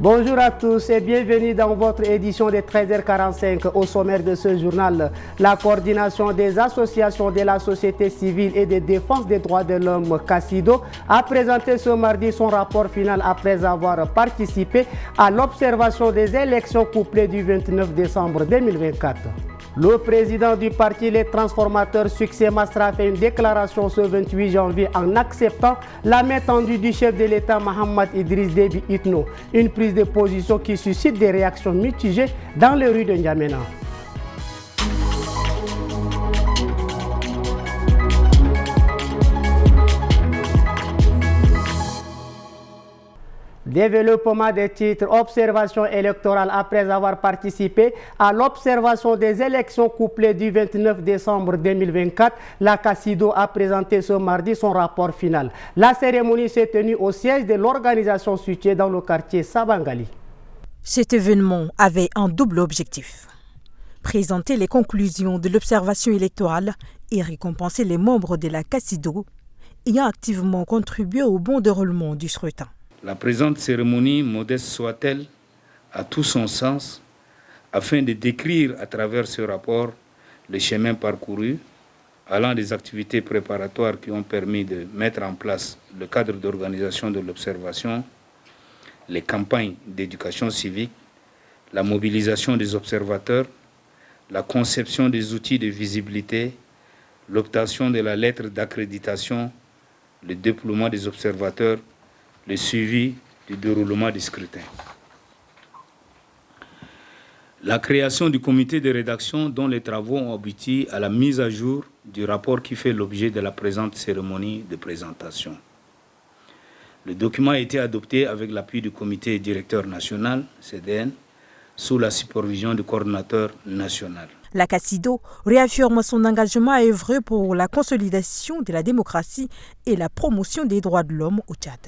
Bonjour à tous et bienvenue dans votre édition de 13h45. Au sommaire de ce journal, la coordination des associations de la société civile et de défense des droits de l'homme, CACIDO, a présenté ce mardi son rapport final après avoir participé à l'observation des élections couplées du 29 décembre 2024. Le président du parti Les Transformateurs, Succès Masra, fait une déclaration ce 28 janvier en acceptant la main tendue du chef de l'État Mohamed Idriss Déby Itno. Une prise de position qui suscite des réactions mitigées dans les rues de N'Djamena. Développement des titres, observation électorale. Après avoir participé à l'observation des élections couplées du 29 décembre 2024, la CACIDO a présenté ce mardi son rapport final. La cérémonie s'est tenue au siège de l'organisation située dans le quartier Sabangali. Cet événement avait un double objectif: présenter les conclusions de l'observation électorale et récompenser les membres de la CACIDO ayant activement contribué au bon déroulement du scrutin. La présente cérémonie, modeste soit-elle, a tout son sens afin de décrire à travers ce rapport le chemin parcouru, allant des activités préparatoires qui ont permis de mettre en place le cadre d'organisation de l'observation, les campagnes d'éducation civique, la mobilisation des observateurs, la conception des outils de visibilité, l'obtention de la lettre d'accréditation, le déploiement des observateurs, le suivi du déroulement du scrutin. La création du comité de rédaction dont les travaux ont abouti à la mise à jour du rapport qui fait l'objet de la présente cérémonie de présentation. Le document a été adopté avec l'appui du comité directeur national, CDN, sous la supervision du coordinateur national. La CACIDO réaffirme son engagement à œuvrer pour la consolidation de la démocratie et la promotion des droits de l'homme au Tchad.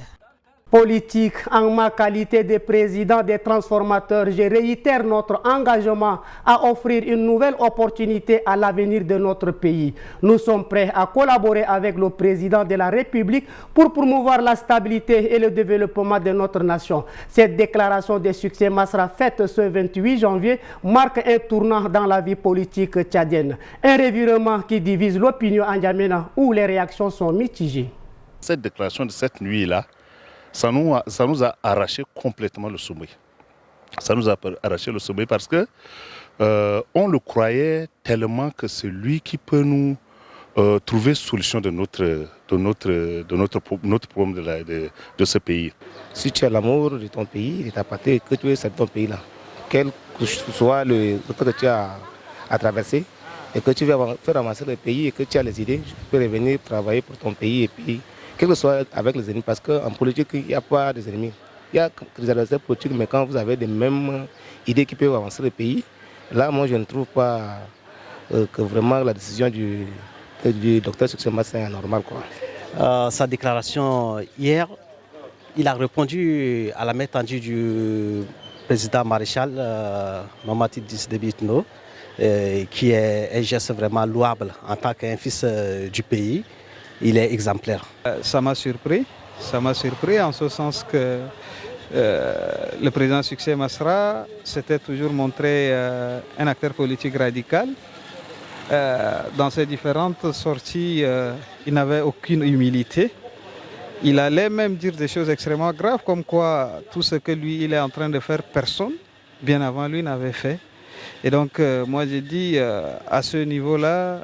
Politique, en ma qualité de président des transformateurs, je réitère notre engagement à offrir une nouvelle opportunité à l'avenir de notre pays. Nous sommes prêts à collaborer avec le président de la République pour promouvoir la stabilité et le développement de notre nation. Cette déclaration de Succès Masra faite ce 28 janvier marque un tournant dans la vie politique tchadienne. Un revirement qui divise l'opinion en N'Djamena où les réactions sont mitigées. Cette déclaration de cette nuit-là, ça nous a arraché complètement le sommeil. Ça nous a arraché le sommeil parce que on le croyait tellement que c'est lui qui peut nous trouver solution de notre problème de ce pays. Si tu as l'amour de ton pays, de ta patrie, que tu es de ton pays-là, quel que soit le que tu as à traverser, et que tu veux faire avancer le pays et que tu as les idées, tu peux revenir travailler pour ton pays et puis quel que soit avec les ennemis, parce qu'en politique, il n'y a pas des ennemis. Il y a des adversaires politiques, mais quand vous avez les mêmes idées qui peuvent avancer le pays, là, moi, je ne trouve pas que vraiment la décision du docteur Succès Masra est anormale, quoi. Sa déclaration hier, il a répondu à la main tendue du président maréchal Mohamed Idriss Déby Itno, qui est un geste vraiment louable en tant qu'un fils du pays. Il est exemplaire. Ça m'a surpris en ce sens que le président Succès Masra s'était toujours montré un acteur politique radical. Dans ses différentes sorties, il n'avait aucune humilité. Il allait même dire des choses extrêmement graves, comme quoi tout ce que lui il est en train de faire, personne, bien avant lui, n'avait fait. Et donc, moi j'ai dit, à ce niveau-là,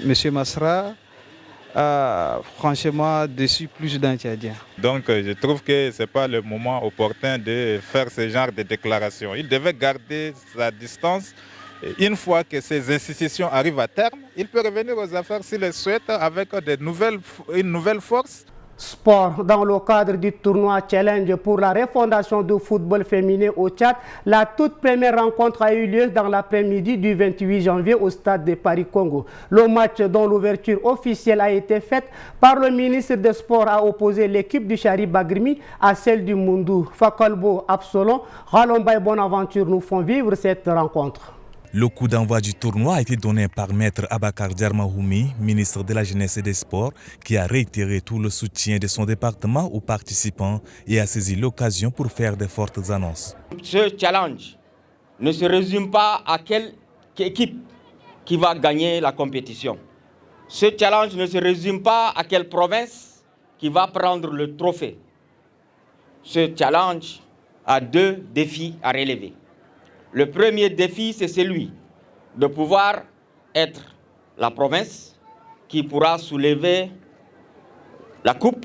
M. Masra a franchement déçu plus d'un Tchadien. Donc je trouve que ce n'est pas le moment opportun de faire ce genre de déclaration. Il devait garder sa distance. Une fois que ces institutions arrivent à terme, il peut revenir aux affaires s'il le souhaite avec une nouvelle force. Sport. Dans le cadre du tournoi Challenge pour la refondation du football féminin au Tchad, la toute première rencontre a eu lieu dans l'après-midi du 28 janvier au stade de Paris-Congo. Le match dont l'ouverture officielle a été faite par le ministre des Sports a opposé l'équipe du Chari Bagrimi à celle du Mundou. Fakalbo Absolon, Ralombay Bonaventure nous font vivre cette rencontre. Le coup d'envoi du tournoi a été donné par Maître Abakar Djarmahoumi, ministre de la Jeunesse et des Sports, qui a réitéré tout le soutien de son département aux participants et a saisi l'occasion pour faire de fortes annonces. Ce challenge ne se résume pas à quelle équipe qui va gagner la compétition. Ce challenge ne se résume pas à quelle province qui va prendre le trophée. Ce challenge a 2 défis à relever. Le premier défi, c'est celui de pouvoir être la province qui pourra soulever la coupe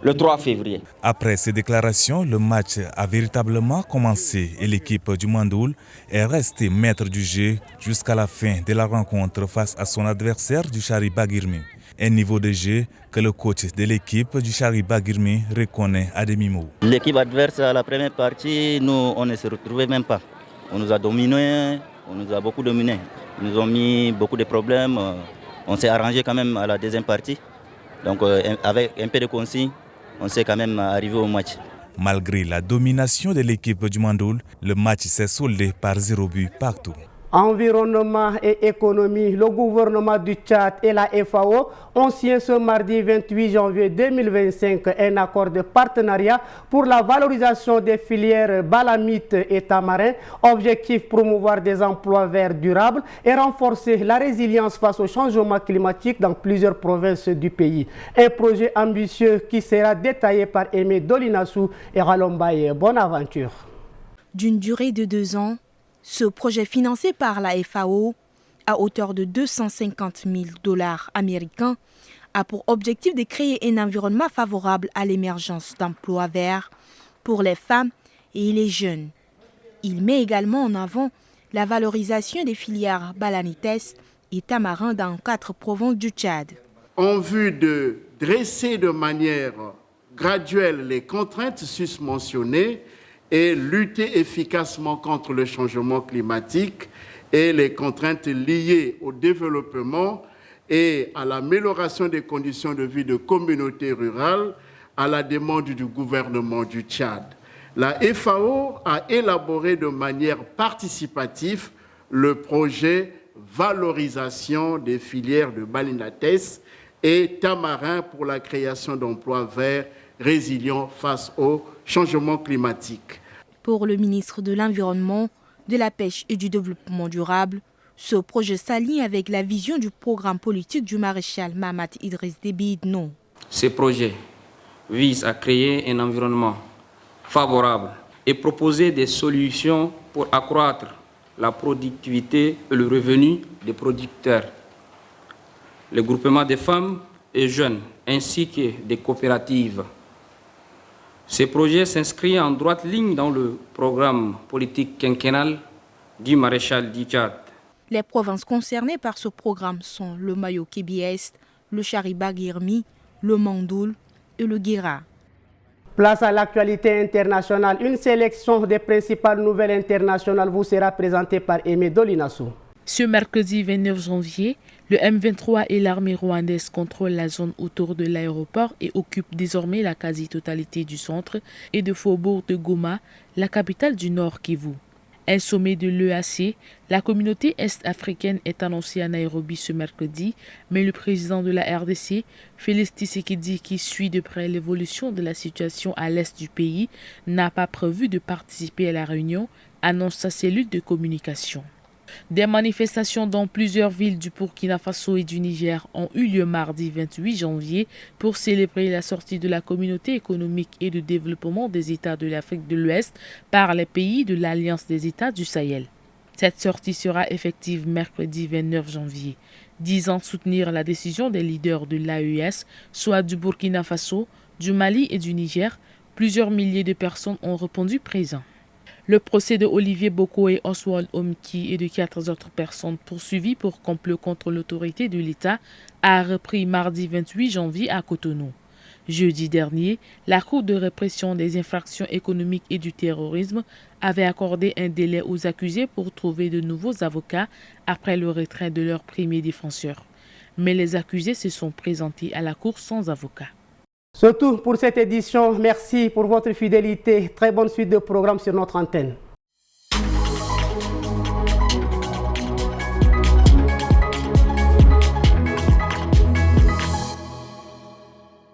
le 3 février. Après ces déclarations, le match a véritablement commencé et l'équipe du Mandoul est restée maître du jeu jusqu'à la fin de la rencontre face à son adversaire du Chariba Guirmi. Un niveau de jeu que le coach de l'équipe du Chariba Guirmi reconnaît à demi-mot. L'équipe adverse à la première partie, nous on ne se retrouvait même pas. On nous a dominés, on nous a beaucoup dominés. Ils nous ont mis beaucoup de problèmes. On s'est arrangé quand même à la deuxième partie. Donc avec un peu de consigne, on s'est quand même arrivé au match. Malgré la domination de l'équipe du Mandoul, le match s'est soldé par 0 but partout. Environnement et économie, le gouvernement du Tchad et la FAO ont signé ce mardi 28 janvier 2025 un accord de partenariat pour la valorisation des filières balamite et tamarin. Objectif: promouvoir des emplois verts durables et renforcer la résilience face au changement climatique dans plusieurs provinces du pays. Un projet ambitieux qui sera détaillé par Aimé Dolinassou et Ralombaye Bonaventure. D'une durée de 2 ans, ce projet financé par la FAO à hauteur de $250,000 américains a pour objectif de créer un environnement favorable à l'émergence d'emplois verts pour les femmes et les jeunes. Il met également en avant la valorisation des filières balanites et tamarins dans 4 provinces du Tchad. En vue de dresser de manière graduelle les contraintes susmentionnées et lutter efficacement contre le changement climatique et les contraintes liées au développement et à l'amélioration des conditions de vie de communautés rurales à la demande du gouvernement du Tchad. La FAO a élaboré de manière participative le projet Valorisation des filières de balinates et tamarin pour la création d'emplois verts résilients face au changement climatique. Pour le ministre de l'Environnement, de la Pêche et du Développement durable, ce projet s'aligne avec la vision du programme politique du maréchal Mahamat Idriss Déby Itno. Ce projet vise à créer un environnement favorable et proposer des solutions pour accroître la productivité et le revenu des producteurs. Le groupement des femmes et jeunes ainsi que des coopératives. Ce projet s'inscrit en droite ligne dans le programme politique quinquennal du maréchal du Tchad. Les provinces concernées par ce programme sont le Mayo-Kébi-Est, le Chariba Guirmi, le Mandoul et le Guira. Place à l'actualité internationale. Une sélection des principales nouvelles internationales vous sera présentée par Aimé Dolinassou. Ce mercredi 29 janvier, le M23 et l'armée rwandaise contrôlent la zone autour de l'aéroport et occupent désormais la quasi-totalité du centre et de faubourg de Goma, la capitale du Nord Kivu. Un sommet de l'EAC, la communauté est-africaine, est annoncé à Nairobi ce mercredi, mais le président de la RDC, Félix Tshisekedi, qui suit de près l'évolution de la situation à l'est du pays, n'a pas prévu de participer à la réunion, annonce sa cellule de communication. Des manifestations dans plusieurs villes du Burkina Faso et du Niger ont eu lieu mardi 28 janvier pour célébrer la sortie de la communauté économique et de développement des États de l'Afrique de l'Ouest par les pays de l'Alliance des États du Sahel. Cette sortie sera effective mercredi 29 janvier, disant soutenir la décision des leaders de l'AES, soit du Burkina Faso, du Mali et du Niger. Plusieurs milliers de personnes ont répondu présents. Le procès de Olivier Boko et Oswald Omki et de 4 autres personnes poursuivies pour complot contre l'autorité de l'État a repris mardi 28 janvier à Cotonou. Jeudi dernier, la Cour de répression des infractions économiques et du terrorisme avait accordé un délai aux accusés pour trouver de nouveaux avocats après le retrait de leur premier défenseur. Mais les accusés se sont présentés à la Cour sans avocat. C'est tout pour cette édition. Merci pour votre fidélité. Très bonne suite de programme sur notre antenne.